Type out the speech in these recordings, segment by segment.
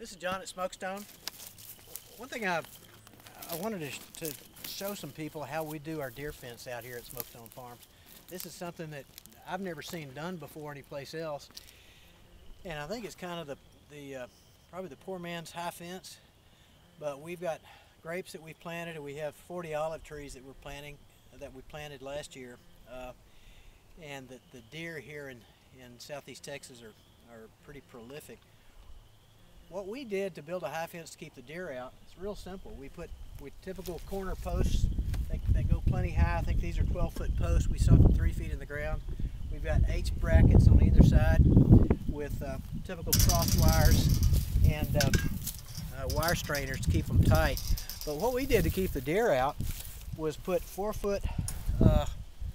This is John at Smokestone. One thing I wanted to show some people how we do our deer fence out here at Smokestone Farms. This is something that I've never seen done before anyplace else, and I think it's kind of probably the poor man's high fence. But we've got grapes that we've planted, and we have 40 olive trees that we planted last year, and the deer here in southeast Texas are pretty prolific. What we did to build a high fence to keep the deer out, it's real simple. We put typical corner posts. They go plenty high. I think these are 12-foot posts. We sunk them 3 feet in the ground. We've got H brackets on either side with typical cross wires and wire strainers to keep them tight. But what we did to keep the deer out was put 4-foot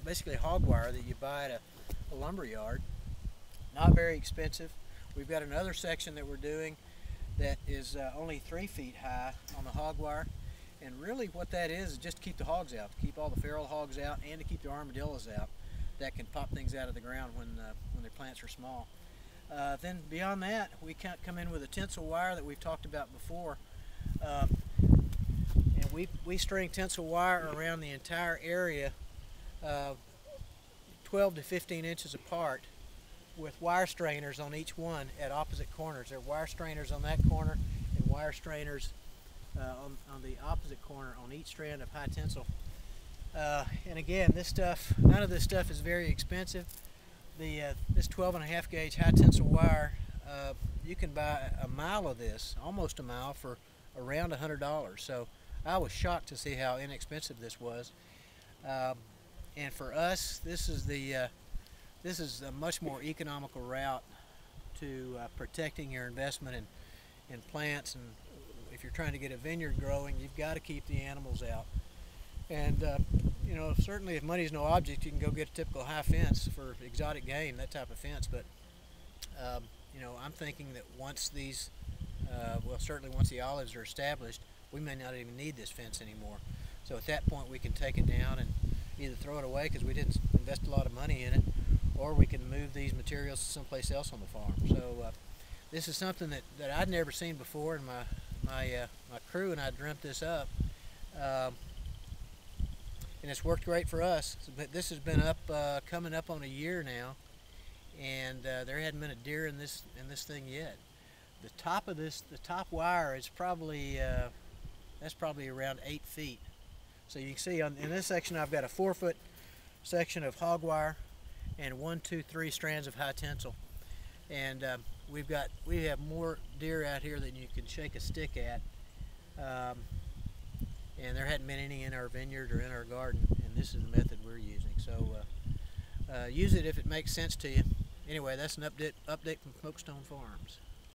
basically hog wire that you buy at a lumber yard. Not very expensive. We've got another section that we're doing that is only 3 feet high on the hog wire, and really what that is just to keep the hogs out, to keep all the feral hogs out, and to keep the armadillos out that can pop things out of the ground when their plants are small. Then beyond that, we come in with a tinsel wire that we've talked about before, and we string tinsel wire around the entire area, 12 to 15 inches apart, with wire strainers on each one at opposite corners. There are wire strainers on that corner and wire strainers on the opposite corner on each strand of high tensile. And again, none of this stuff is very expensive. This 12.5 gauge high tensile wire, you can buy a mile of this, almost a mile, for around $100. So I was shocked to see how inexpensive this was. And for us, this is a much more economical route to protecting your investment in plants. And if you're trying to get a vineyard growing, you've got to keep the animals out. And you know, certainly if money's no object, you can go get a typical high fence for exotic game, that type of fence. But you know, I'm thinking that once these, well, certainly once the olives are established, we may not even need this fence anymore. So at that point, we can take it down and either throw it away because we didn't invest a lot of money in it, or we can move these materials to someplace else on the farm. So this is something that I'd never seen before, and my crew and I dreamt this up, and it's worked great for us. But this has been coming up on a year now, and there hadn't been a deer in this thing yet. The top wire is probably that's probably around 8 feet. So you can see in this section I've got a 4-foot section of hog wire and 1, 2, 3 strands of high tensile, and we have more deer out here than you can shake a stick at, and there hadn't been any in our vineyard or in our garden, and this is the method we're using. So use it if it makes sense to you. Anyway, that's an update from Smokestone Farms.